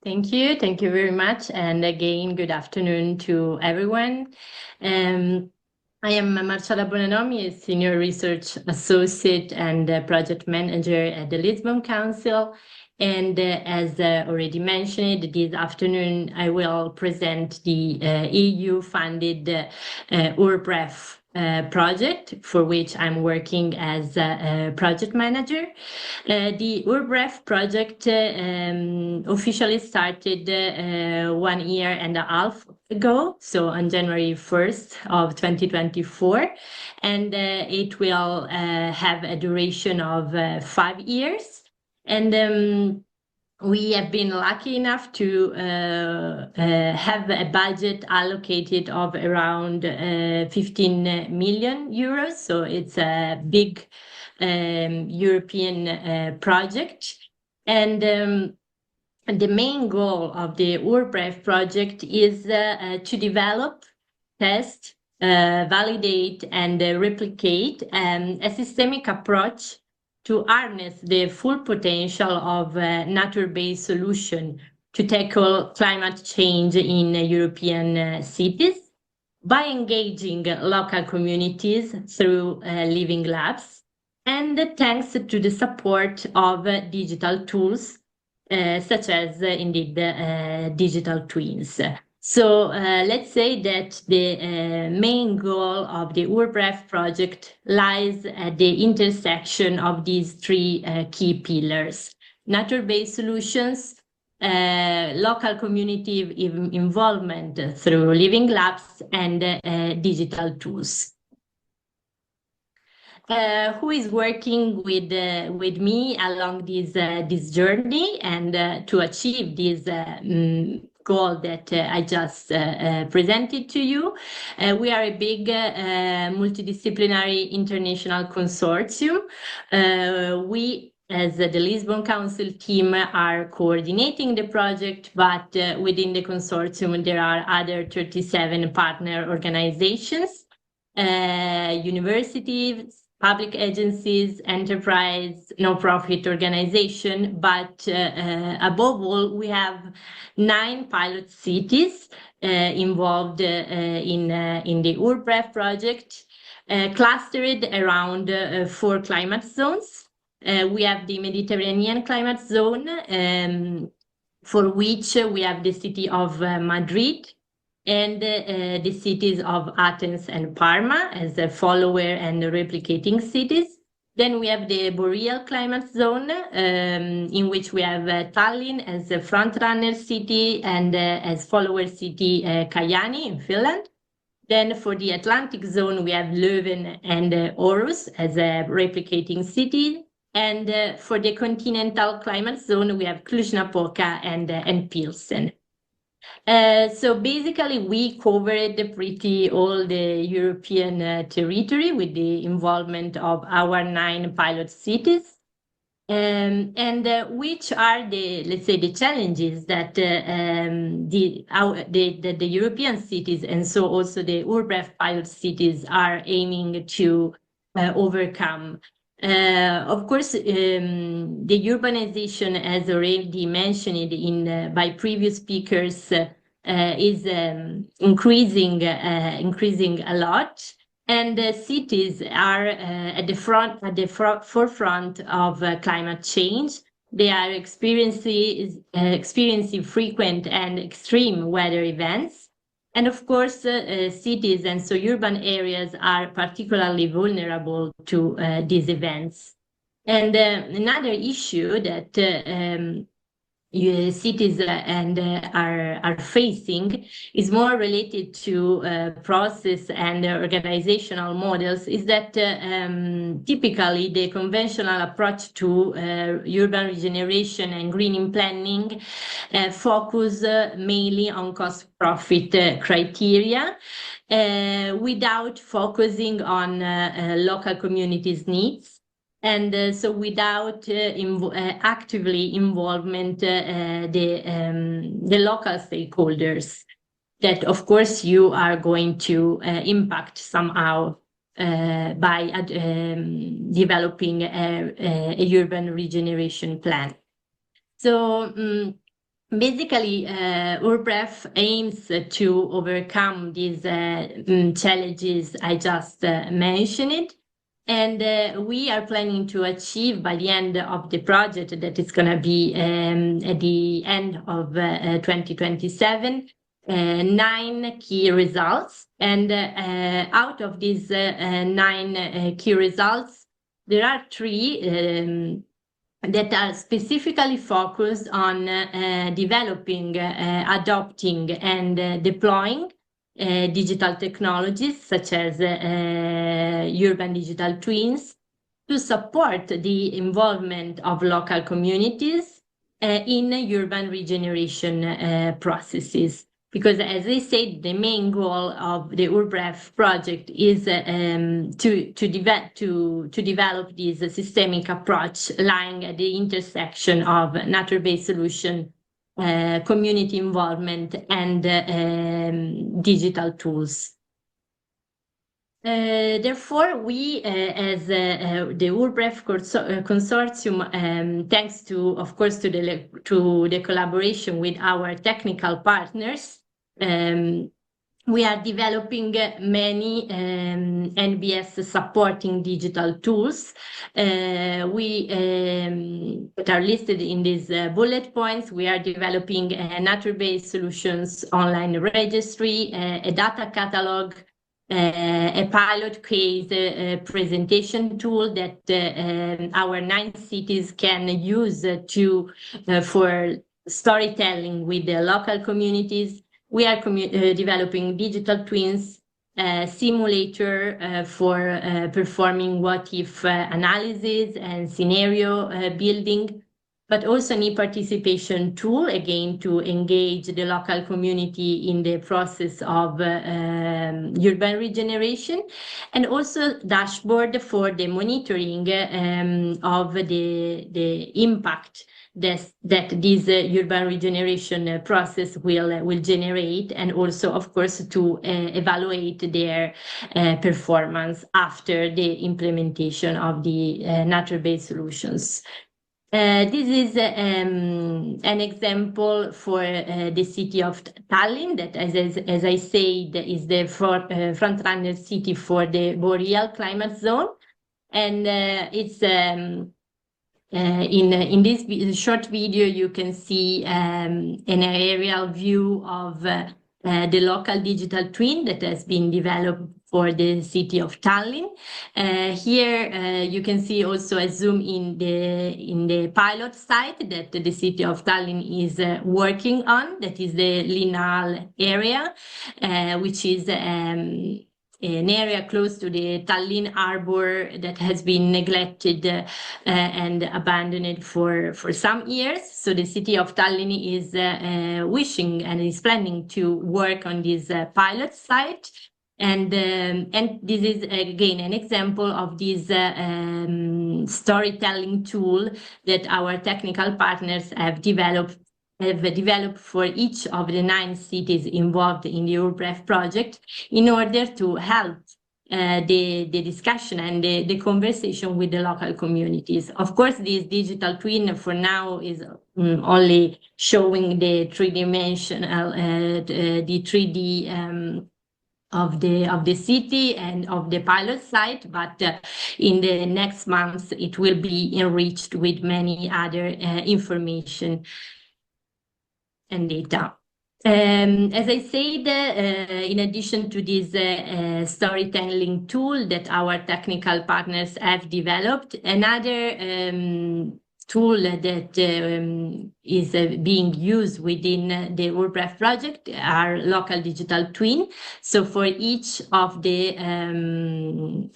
Thank you. Thank you very much. And again, good afternoon to everyone. I am Marcella Bonanomi, a senior research associate and project manager at the Lisbon Council. And as already mentioned, this afternoon I will present the EU-funded URBREF project, for which I'm working as a project manager. The URBREF project officially started 1 year and a half ago, so on January 1st of 2024, and it will have a duration of 5 years. And we have been lucky enough to have a budget allocated of around 15 million euros. So it's a big European project. And the main goal of the URBREF project is to develop, test, validate, and replicate a systemic approach to harness the full potential of nature-based solution to tackle climate change in European cities by engaging local communities through living labs, and thanks to the support of digital tools such as indeed digital twins. So let's say that the main goal of the URBREF project lies at the intersection of these three key pillars: nature-based solutions, local community involvement through living labs, and digital tools. Who is working with me along this journey and to achieve this goal that I just presented to you? We are a big multidisciplinary international consortium. We, as the Lisbon Council team, are coordinating the project, but within the consortium there are other 37 partner organizations, universities, public agencies, enterprise, no-profit organization, but above all, we have 9 pilot cities involved in the URBREF project, clustered around 4 climate zones. We have the Mediterranean climate zone, for which we have the city of Madrid, and the cities of Athens and Parma as a follower and replicating cities. Then we have the Boreal climate zone, in which we have Tallinn as a frontrunner city and as follower city Kajaani in Finland. Then for the Atlantic zone, we have Leuven and Aarhus as a replicating city. And for the continental climate zone, we have Cluj-Napoca and Pilsen. So basically, we covered pretty all the European territory with the involvement of our 9 pilot cities. And which are the, let's say, the challenges that the European cities, and so also the URBREF pilot cities, are aiming to overcome. Of course, the urbanization, as already mentioned by previous speakers, is increasing a lot, and cities are at the forefront of climate change. They are experiencing frequent and extreme weather events. And of course, cities and so urban areas are particularly vulnerable to these events. And another issue that cities are facing is more related to process and organizational models, is that typically the conventional approach to urban regeneration and greening planning focus mainly on cost-profit criteria, without focusing on local communities' needs. And so without actively involvement the local stakeholders that, of course, you are going to impact somehow by developing a urban regeneration plan. So basically, URBREF aims to overcome these challenges I just mentioned. And we are planning to achieve by the end of the project, that is going to be at the end of 2027, 9 key results. And out of these 9 key results, there are 3 that are specifically focused on developing, adopting, and deploying digital technologies such as urban digital twins to support the involvement of local communities in urban regeneration processes. Because, as I said, the main goal of the URBREF project is to develop this systemic approach lying at the intersection of nature-based solution, community involvement, and digital tools. Therefore, we, as the URBREF consortium, thanks to, of course, to the collaboration with our technical partners, we are developing many NBS supporting digital tools. That are listed in these bullet points. We are developing nature-based solutions online registry, a data catalog, a pilot case presentation tool that our 9 cities can use for storytelling with the local communities. We are developing digital twins, simulator for performing what-if analysis and scenario building, but also an e-participation tool, again, to engage the local community in the process of urban regeneration, and also dashboard for the monitoring of the impact that this urban regeneration process will generate, and also, of course, to evaluate their performance after the implementation of the nature-based solutions. This is an example for the city of Tallinn, that, as I said, is the front-runner city for the boreal climate zone. And it's in this short video, you can see an aerial view of the local digital twin that has been developed for the city of Tallinn. Here you can see also a zoom in the pilot site that the city of Tallinn is working on. That is the Linnal area, which is an area close to the Tallinn Harbor that has been neglected and abandoned for some years. So the city of Tallinn is wishing and is planning to work on this pilot site. And this is, again, an example of this storytelling tool that our technical partners have developed for each of the 9 cities involved in the URBREF project, in order to help the discussion and the conversation with the local communities. Of course, this digital twin for now is only showing the 3D of the city and of the pilot site, but in the next months it will be enriched with many other information and data. As I said, in addition to this storytelling tool that our technical partners have developed, another tool that is being used within the URBREF project are local digital twin. So for each of the 9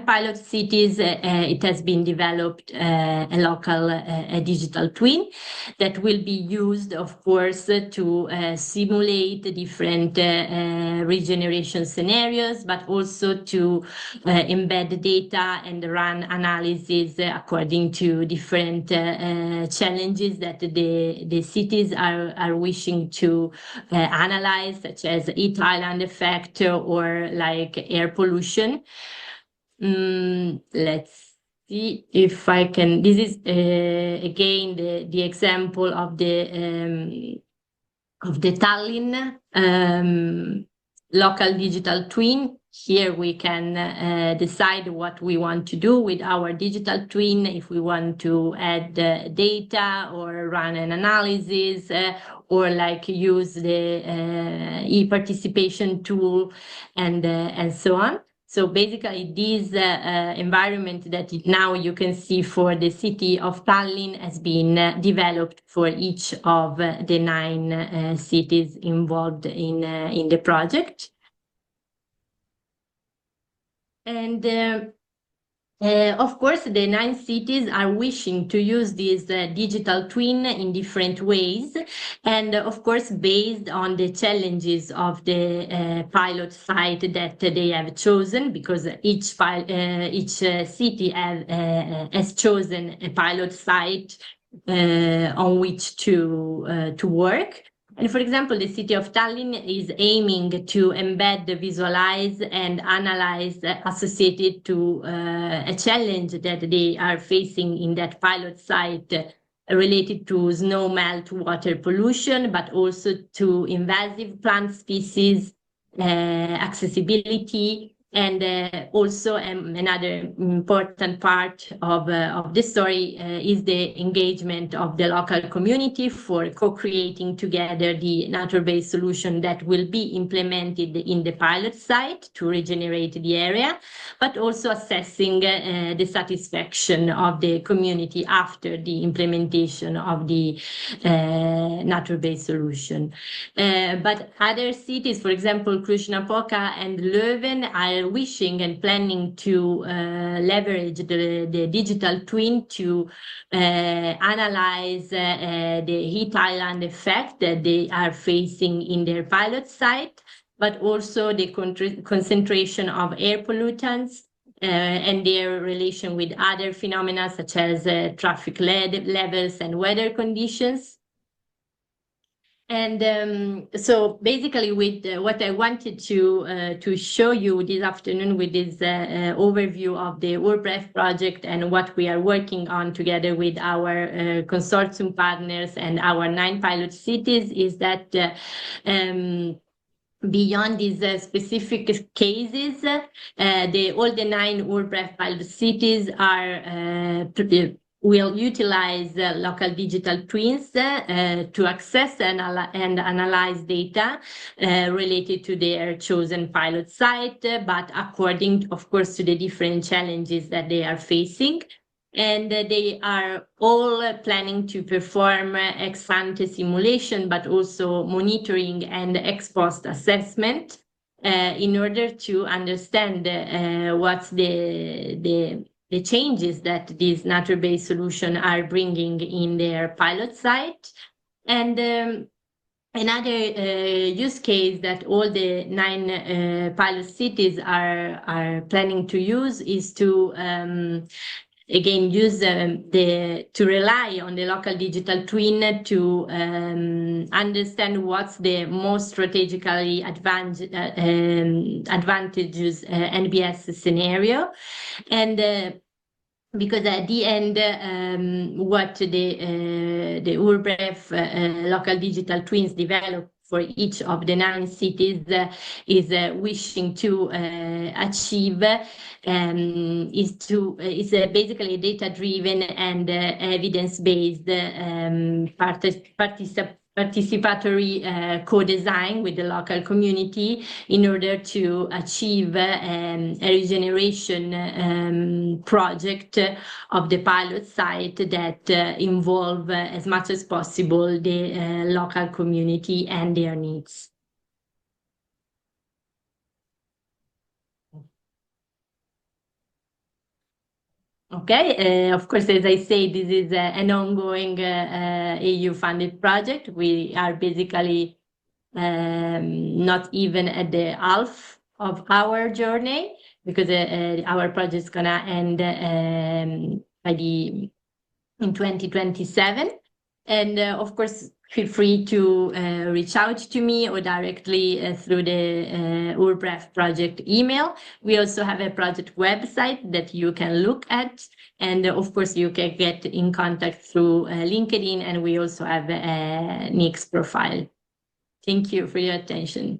pilot cities, it has been developed a local digital twin that will be used, of course, to simulate different regeneration scenarios, but also to embed data and run analysis according to different challenges that the cities are wishing to analyze, such as heat island effect or like air pollution. Let's see if I can. This is again the example of the Tallinn local digital twin. Here we can decide what we want to do with our digital twin, if we want to add data or run an analysis or like use the e-participation tool and so on. So basically, this environment that now you can see for the city of Tallinn has been developed for each of the 9 cities involved in the project. And of course, the 9 cities are wishing to use this digital twin in different ways. And of course, based on the challenges of the pilot site that they have chosen, because each city has chosen a pilot site on which to work. And for example, the city of Tallinn is aiming to embed, visualize, and analyze associated to a challenge that they are facing in that pilot site related to snow melt water pollution, but also to invasive plant species, accessibility, and also another important part of the story is the engagement of the local community for co-creating together the nature-based solution that will be implemented in the pilot site to regenerate the area, but also assessing the satisfaction of the community after the implementation of the nature-based solution. But other cities, for example, Cluj-Napoca and Leuven, are wishing and planning to leverage the digital twin to analyze the heat island effect that they are facing in their pilot site, but also the concentration of air pollutants and their relation with other phenomena such as traffic levels and weather conditions. And so basically with what I wanted to show you this afternoon with this overview of the URBREF project and what we are working on together with our consortium partners and our 9 pilot cities is that beyond these specific cases, all the 9 URBREF pilot cities will utilize local digital twins to access and analyze data related to their chosen pilot site, but according, of course, to the different challenges that they are facing. And they are all planning to perform ex-ante simulation, but also monitoring and ex-post assessment in order to understand what's the changes that these nature-based solutions are bringing in their pilot site. And another use case that all the 9 pilot cities are planning to use is to again use to rely on the local digital twin to understand what's the most strategically advantageous NBS scenario. And because at the end, what the URBREF local digital twins develop for each of the 9 cities is wishing to achieve is basically a data-driven and evidence-based participatory co-design with the local community in order to achieve a regeneration project of the pilot site that involve as much as possible the local community and their needs. Okay, of course, as I say, this is an ongoing EU-funded project. We are basically not even at the half of our journey because our project is gonna end in 2027. And of course, feel free to reach out to me or directly through the URBREF project email. We also have a project website that you can look at. And of course, you can get in contact through LinkedIn, and we also have a Nix profile. Thank you for your attention.